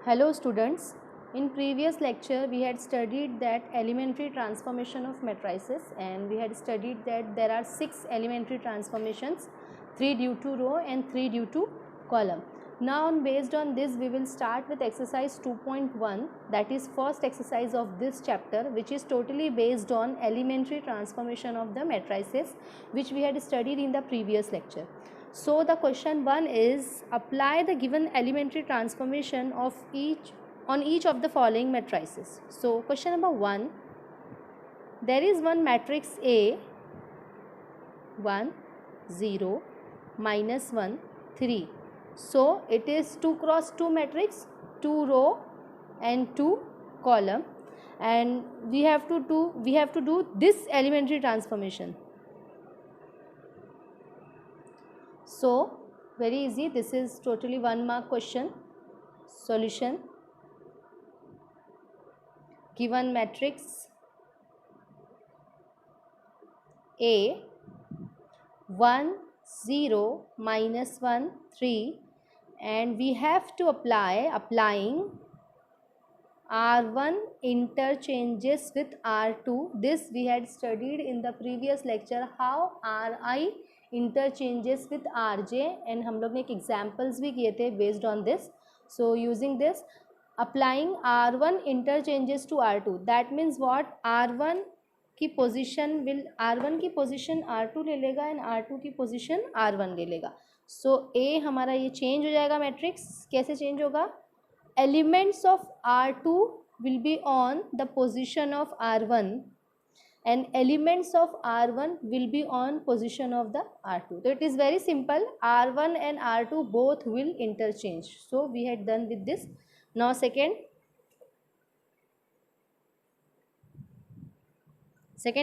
Hello students, in previous lecture we had studied that elementary transformation of matrices, and we had studied that there are 6 elementary transformations, 3 due to row and 3 due to column. Now based on this we will start with exercise 2.1, that is first exercise of this chapter, which is totally based on elementary transformation of the matrices which we had studied in the previous lecture. So the question 1 is, apply the given elementary transformation of each of the following matrices. So question number 1, there is one matrix A, 1 0 minus 1 3. So it is 2 cross 2 matrix, 2 row and 2 column, and we have to do this elementary transformation. So very easy, this is totally 1 mark question. Solution: given matrix A 1 0 minus 1 3, and we have to applying R1 interchanges with R2. This we had studied in the previous lecture, how Ri interchanges with Rj, and हम लोग ने एक examples भी किए थे based on this. So using this, applying R1 interchanges to R2, that means what? R1 की position R2 ले लेगा एंड R2 की पोजीशन R1 ले लेगा. सो A हमारा ये चेंज हो जाएगा मैट्रिक्स. कैसे चेंज होगा? Elements of R2 will be on the position of R1 and elements of R1 will be on position of the R2. So it is very simple. R1 and R2 both will interchange. So we had done with this. Now second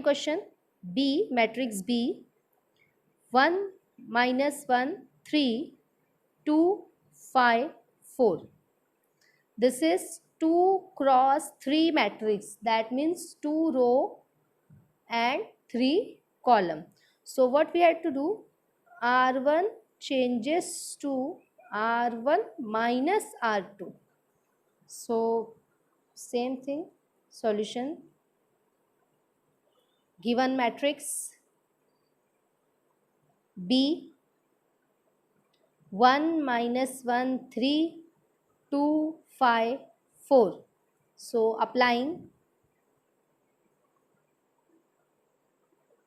question, B, matrix B, 1 minus 1 3 2 5 4. This is 2 cross 3 matrix, that means 2 row and 3 column. So what we had to do? R1 changes to R1 minus R2. So same thing, solution: given matrix B 1 minus 1 3 2 5 4. So applying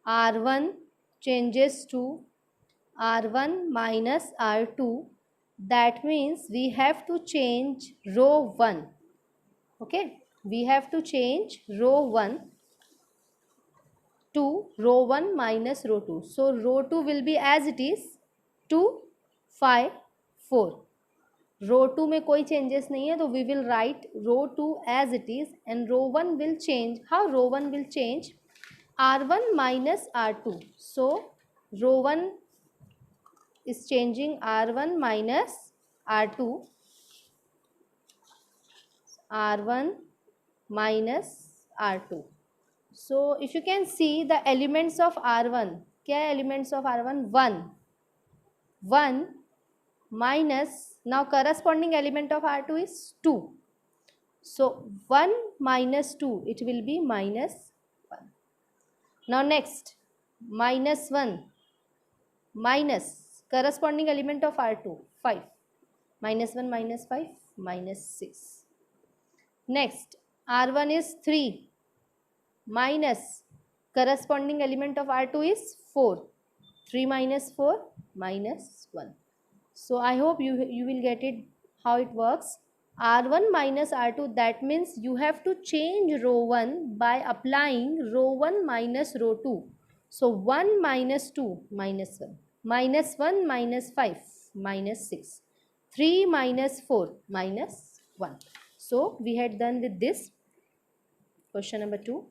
R1 changes to R1 minus R2, that means we have to change row 1. Okay, we have to change row 1 to row 1 minus row 2. So row 2 will be as it is, 2 5 4. रो 2 में कोई changes नहीं है, तो we will write row 2 as it is and row 1 will change. How row 1 will change? R1 minus R2. So row 1 is changing R1 minus R2, R1 minus R2. So if you can see the elements of R1, क्या है elements of R1? 1 minus, now corresponding element of R2 is 2. So 1 minus 2, it will be minus 1. Now next, minus 1 minus corresponding element of R2, 5. Minus 1 minus 5, minus 6. Next, R1 is 3 minus corresponding element of R2 is 4. 3 minus 4, minus 1. So I hope you will get it how it works. R1 minus R2, that means you have to change row 1 by applying row 1 minus row 2. So 1 minus 2, minus 1. Minus 1 minus 5, minus 6. 3 minus 4, minus 1. So we had done with this. Question number 2.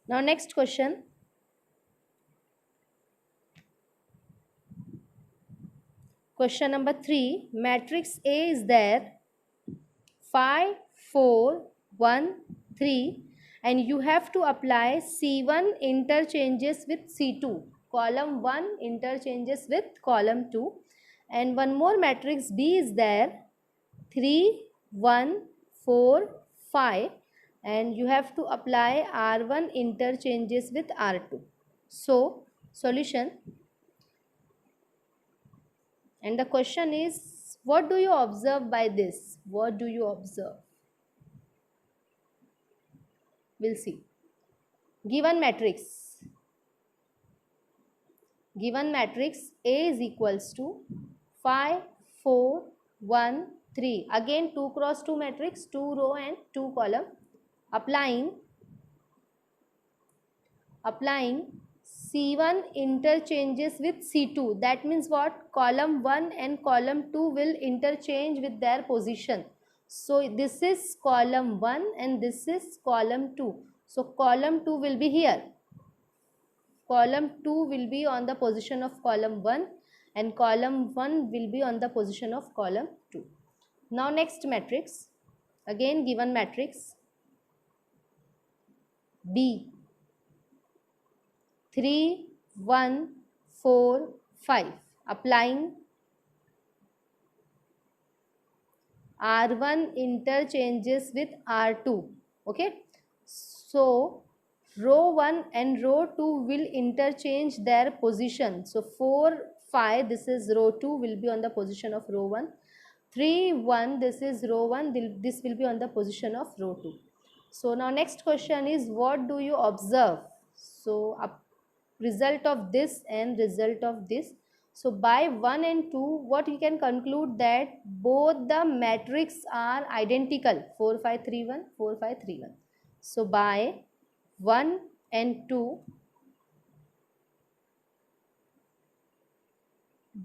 Now next question. Question number 3. Matrix A is there, 5 4 1 3, and you have to apply C1 interchanges with C2. column 1 interchanges with column 2, and one more matrix B is there, 3 1 4 5, and you have to apply R1 interchanges with R2. So solution, and the question is, what do you observe by this? What do you observe? We'll see. Given matrix A is equals to 5 4 1 3. Again 2 cross 2 matrix, 2 row and 2 column. Applying C1 interchanges with C2. That means what? Column 1 and column 2 will interchange with their position. So this is column 1 and this is column 2. So column 2 will be here. Column 2 will be on the position of column 1 and column 1 will be on the position of column 2. Now next matrix, again given matrix B, 3 1 4 5. Applying R1 interchanges with R2. Okay, so row 1 and row 2 will interchange their position. So 4 5, this is row 2, will be on the position of row 1. 3 1, this is row 1, this will be on the position of row 2. So now next question is, what do you observe? So result of this and result of this. So by 1 and 2, what you can conclude, that both the matrix are identical, 4 5 3 1, 4 5 3 1. So by 1 and 2,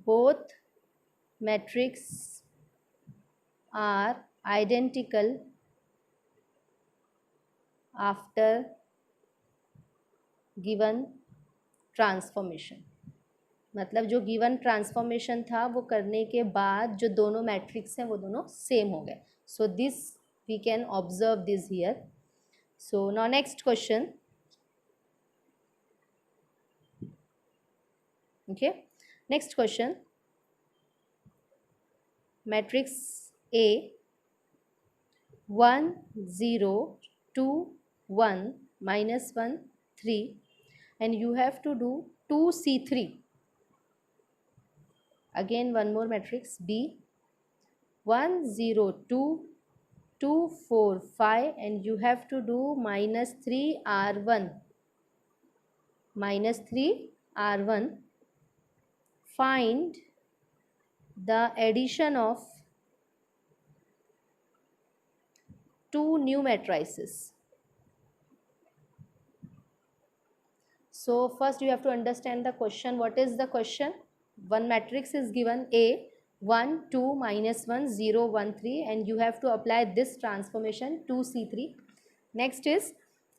both matrix are identical after given transformation. मतलब जो given transformation था वो करने के बाद जो दोनों matrix हैं वो दोनों सेम हो गए. So this we can observe this here. So now next question. Okay, next question. Matrix A 1 0 2 1 -1 3, and you have to do 2C3. Again one more matrix B, 1 0 2 2 4 5, and you have to do -3 R1. -3 R1. Find the addition of two new matrices. So first you have to understand the question. What is the question? One matrix is given A, 1 2 -1 0 1 3, and you have to apply this transformation 2C3. Next is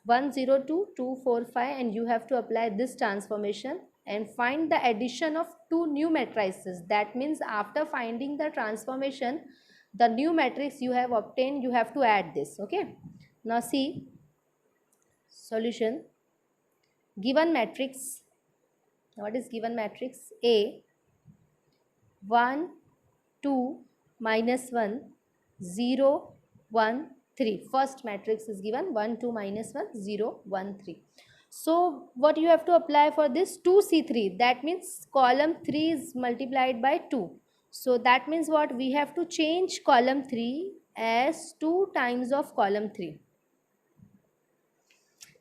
1 0 2 2 4 5, and you have to apply this transformation and find the addition of two new matrices. That means after finding the transformation, the new matrix you have obtained, you have to add this. Okay, now see solution. Given matrix, what is given matrix? A, 1 2 -1 0 1 3. First matrix is given 1 2 -1 0 1 3. So what you have to apply for this? 2C3. That means column 3 is multiplied by 2. So that means what? We have to change column 3 as 2 times of column 3.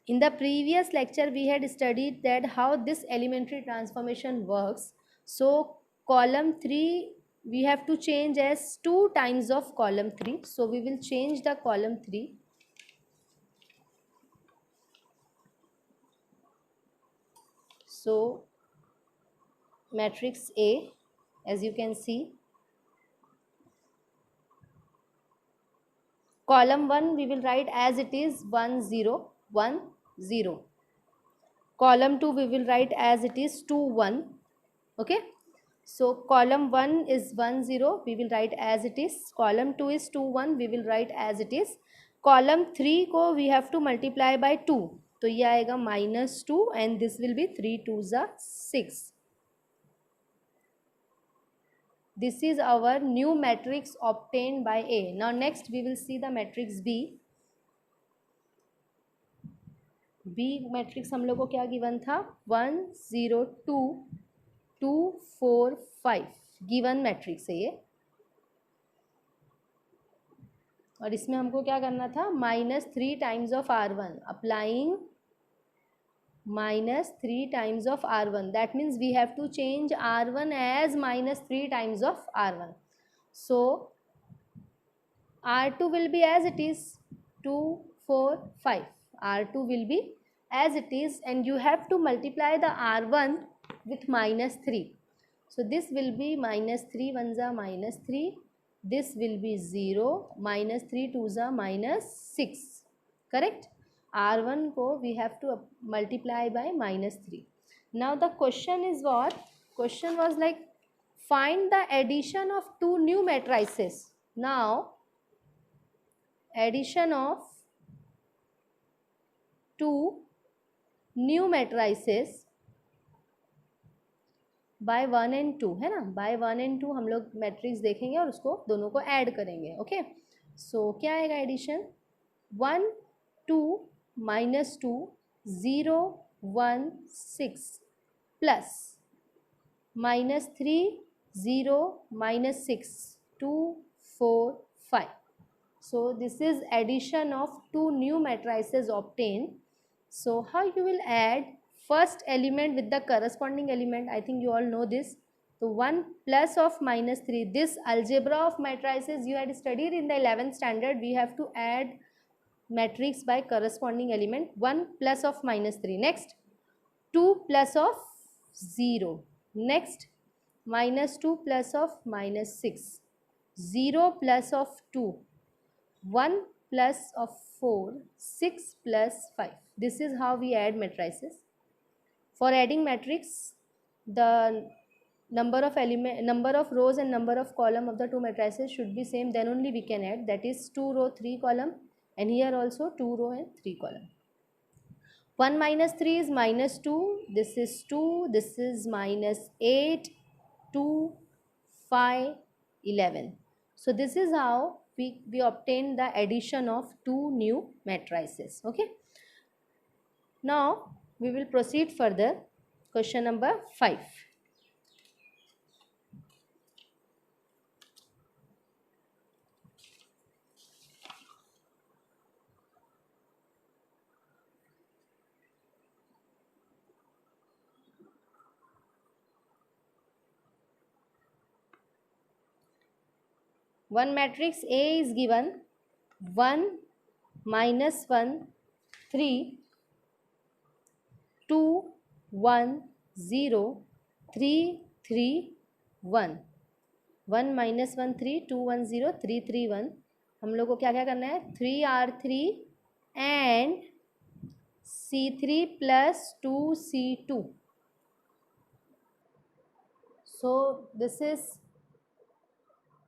In the previous lecture we had studied that how this elementary transformation works. So column 3 we have to change as 2 times of column 3. So we will change the column 3. So matrix A, as you can see, column 1 we will write as it is 1 0 1 0. Column 2 we will write as it is 2 1. Okay, so column 1 is 1 0, we will write as it is. Column 2 is 2 1, we will write as it is. Column 3 को we have to multiply by 2. तो ये आएगा -2 and this will be 3 2 ज़ा 6. This is our new matrix obtained by A. Now next we will see the matrix B. B matrix हम लोग को क्या given था, 1 0 2 2 4 5 गिवन मैट्रिक्स है ये. और इसमें हमको क्या करना था, -3 times of R1 applying -3 times of R1. That means we have to change R1 as -3 times of R1. So R2 will be as it is, 2 4 5. R2 will be as it is, and you have to multiply the R1 with -3. So this will be -3 1 जा -3. This will be 0, -3 2 जा -6. Correct? R1 को we have to multiply by -3. Now the question is what? Question was like, find the addition of two new matrices. Now addition of two new matrices by 1 and 2 है ना. by 1 and 2 हम लोग matrix देखेंगे और उसको दोनों को add करेंगे. ओके, सो क्या आएगा addition, 1 2 -2 0 1 6 plus -3 0 -6 2 4 5. So this is addition of two new matrices obtained. So how you will add first element with the corresponding element? I think you all know this. So 1 plus of -3, this algebra of matrices you had studied in the 11th standard. We have to add matrix by corresponding element. 1 plus of -3, next 2 plus of 0, next -2 plus of -6, 0 plus of 2, 1 plus of 4, 6 plus 5. This is how we add matrices. For adding matrix, the number of rows and number of column of the two matrices should be same, then only we can add. That is 2 row 3 column, and here also 2 row and 3 column. 1 minus 3 is -2, this is 2, this is -8 2 5 11. So this is how we obtain the addition of two new matrices. Okay, now we will proceed further. Question number 5. One matrix A is given 1 -1 3 2 1 0 3 3 1. 1 -1 3 2 1 0 3 3 1. हम लोग को क्या क्या करना है, 3 R3 and C3 plus 2 C2. So this is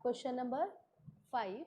question number 5.